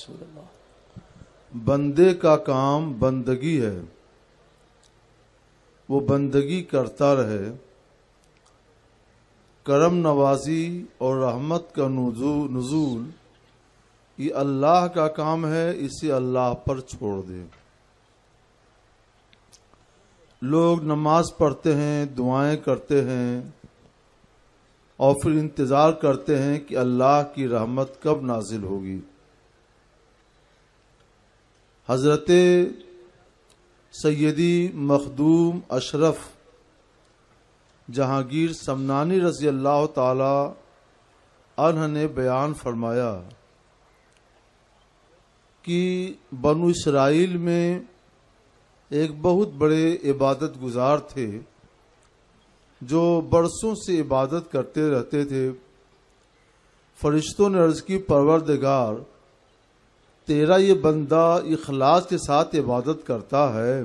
رسول اللہ۔ بندے کا کام بندگی ہے، وہ بندگی کرتا رہے۔ کرم نوازی اور رحمت کا نزول یہ اللہ کا کام ہے، اسے اللہ پر چھوڑ دے۔ لوگ نماز پڑھتے ہیں، دعائیں کرتے ہیں اور پھر انتظار کرتے ہیں کہ اللہ کی رحمت کب نازل ہوگی۔ حضرت سیدی مخدوم اشرف جہانگیر سمنانی رضی اللہ تعالی عنہ نے بیان فرمایا کہ بنو اسرائیل میں ایک بہت بڑے عبادت گزار تھے جو برسوں سے عبادت کرتے رہتے تھے۔ فرشتوں نے عرض کی، پروردگار تیرا یہ بندہ اخلاص کے ساتھ عبادت کرتا ہے،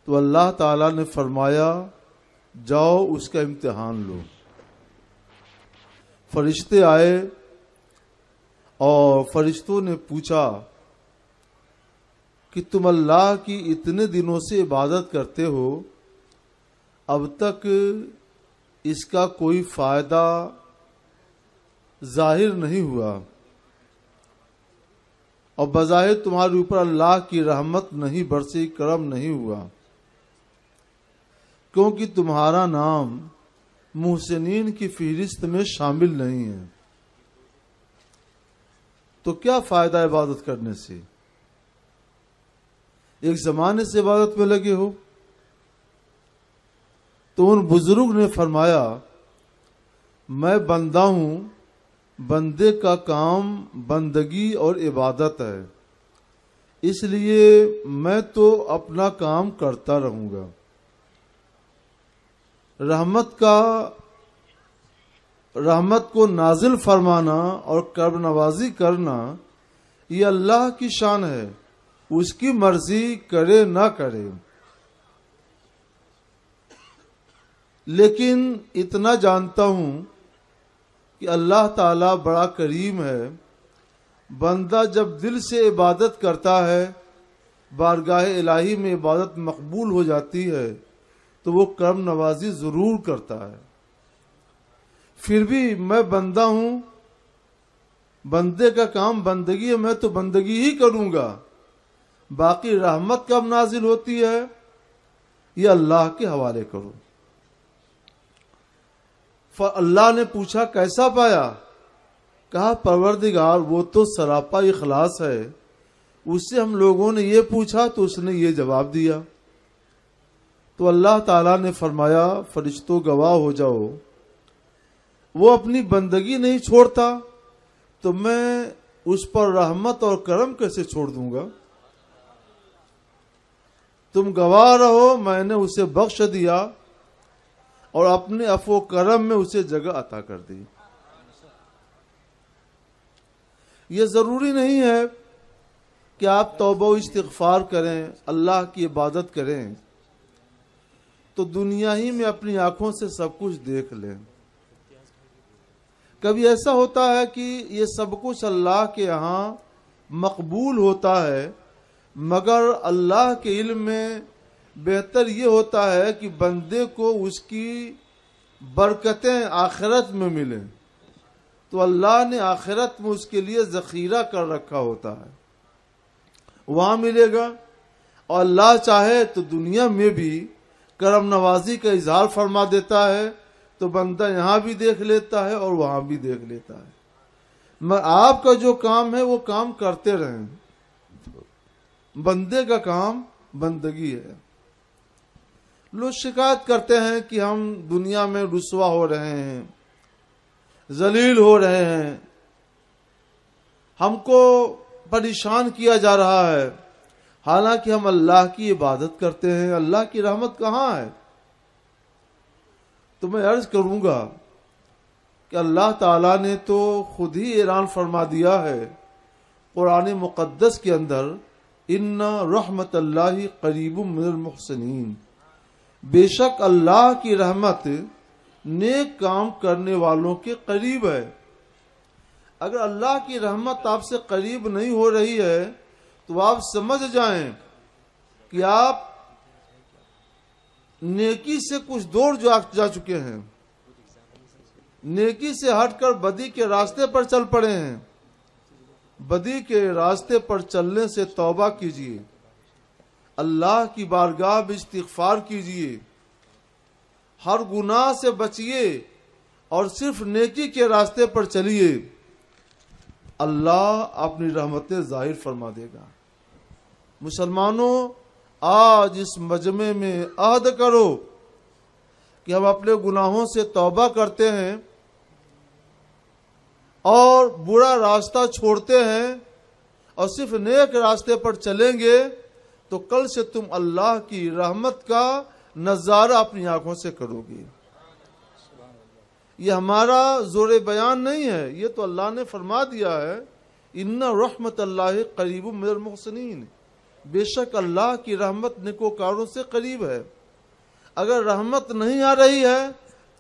تو اللہ تعالیٰ نے فرمایا جاؤ اس کا امتحان لو۔ فرشتے آئے اور فرشتوں نے پوچھا کہ تم اللہ کی اتنے دنوں سے عبادت کرتے ہو، اب تک اس کا کوئی فائدہ ظاہر نہیں ہوا، اور بظاہر تمہارے اوپر اللہ کی رحمت نہیں برسی، کرم نہیں ہوا، کیونکہ تمہارا نام محسنین کی فہرست میں شامل نہیں ہے، تو کیا فائدہ عبادت کرنے سے؟ ایک زمانے سے عبادت میں لگے ہو۔ تو ان بزرگ نے فرمایا میں بندہ ہوں، بندے کا کام بندگی اور عبادت ہے، اس لیے میں تو اپنا کام کرتا رہوں گا۔ رحمت کو نازل فرمانا اور کرم نوازی کرنا یہ اللہ کی شان ہے، اس کی مرضی کرے نہ کرے۔ لیکن اتنا جانتا ہوں کہ اللہ تعالیٰ بڑا کریم ہے، بندہ جب دل سے عبادت کرتا ہے، بارگاہ الہی میں عبادت مقبول ہو جاتی ہے تو وہ کرم نوازی ضرور کرتا ہے۔ پھر بھی میں بندہ ہوں، بندے کا کام بندگی ہے، میں تو بندگی ہی کروں گا، باقی رحمت کب نازل ہوتی ہے یہ اللہ کے حوالے کرو۔ اللہ نے پوچھا کیسا پایا؟ کہا پروردگار وہ تو سراپا اخلاص ہے، اس سے ہم لوگوں نے یہ پوچھا تو اس نے یہ جواب دیا۔ تو اللہ تعالیٰ نے فرمایا فرشتوں گواہ ہو جاؤ، وہ اپنی بندگی نہیں چھوڑتا تو میں اس پر رحمت اور کرم کیسے چھوڑ دوں گا؟ تم گواہ رہو، میں نے اسے بخش دیا اور اپنے عفو و کرم میں اسے جگہ عطا کر دی۔ یہ ضروری نہیں ہے کہ آپ توبہ و استغفار کریں، اللہ کی عبادت کریں تو دنیا ہی میں اپنی آنکھوں سے سب کچھ دیکھ لیں۔ کبھی ایسا ہوتا ہے کہ یہ سب کچھ اللہ کے ہاں مقبول ہوتا ہے، مگر اللہ کے علم میں بہتر یہ ہوتا ہے کہ بندے کو اس کی برکتیں آخرت میں ملیں، تو اللہ نے آخرت میں اس کے لیے ذخیرہ کر رکھا ہوتا ہے، وہاں ملے گا۔ اور اللہ چاہے تو دنیا میں بھی کرم نوازی کا اظہار فرما دیتا ہے تو بندہ یہاں بھی دیکھ لیتا ہے اور وہاں بھی دیکھ لیتا ہے۔ مگر آپ کا جو کام ہے وہ کام کرتے رہیں، بندے کا کام بندگی ہے۔ لوگ شکایت کرتے ہیں کہ ہم دنیا میں رسوا ہو رہے ہیں، ذلیل ہو رہے ہیں، ہم کو پریشان کیا جا رہا ہے، حالانکہ ہم اللہ کی عبادت کرتے ہیں، اللہ کی رحمت کہاں ہے؟ تو میں عرض کروں گا کہ اللہ تعالیٰ نے تو خود ہی اعلان فرما دیا ہے قرآن مقدس کے اندر، ان رحمت اللہ قریب من المحسنین، بے شک اللہ کی رحمت نیک کام کرنے والوں کے قریب ہے۔ اگر اللہ کی رحمت آپ سے قریب نہیں ہو رہی ہے تو آپ سمجھ جائیں کہ آپ نیکی سے کچھ دور جا چکے ہیں، نیکی سے ہٹ کر بدی کے راستے پر چل پڑے ہیں۔ بدی کے راستے پر چلنے سے توبہ کیجیے، اللہ کی بارگاہ میں استغفار کیجیے، ہر گناہ سے بچیے اور صرف نیکی کے راستے پر چلیے، اللہ اپنی رحمتیں ظاہر فرما دے گا۔ مسلمانوں، آج اس مجمع میں عہد کرو کہ ہم اپنے گناہوں سے توبہ کرتے ہیں اور برا راستہ چھوڑتے ہیں اور صرف نیک راستے پر چلیں گے تو کل سے تم اللہ کی رحمت کا نظارہ اپنی آنکھوں سے کرو گے۔ یہ ہمارا زور بیان نہیں ہے، یہ تو اللہ نے فرما دیا ہے، ان رحمت اللہ قریب من المحسنین، بے شک اللہ کی رحمت نیکوکاروں سے قریب ہے۔ اگر رحمت نہیں آ رہی ہے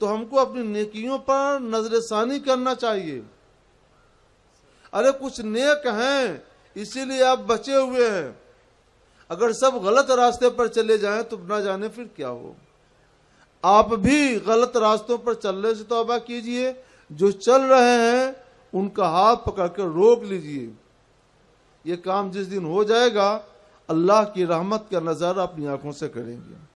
تو ہم کو اپنی نیکیوں پر نظر ثانی کرنا چاہیے۔ ارے کچھ نیک ہیں اسی لیے آپ بچے ہوئے ہیں، اگر سب غلط راستے پر چلے جائیں تو نہ جانے پھر کیا ہو۔ آپ بھی غلط راستوں پر چلنے سے توبہ کیجئے، جو چل رہے ہیں ان کا ہاتھ پکڑ کر روک لیجئے۔ یہ کام جس دن ہو جائے گا اللہ کی رحمت کا نظارہ اپنی آنکھوں سے کریں گے۔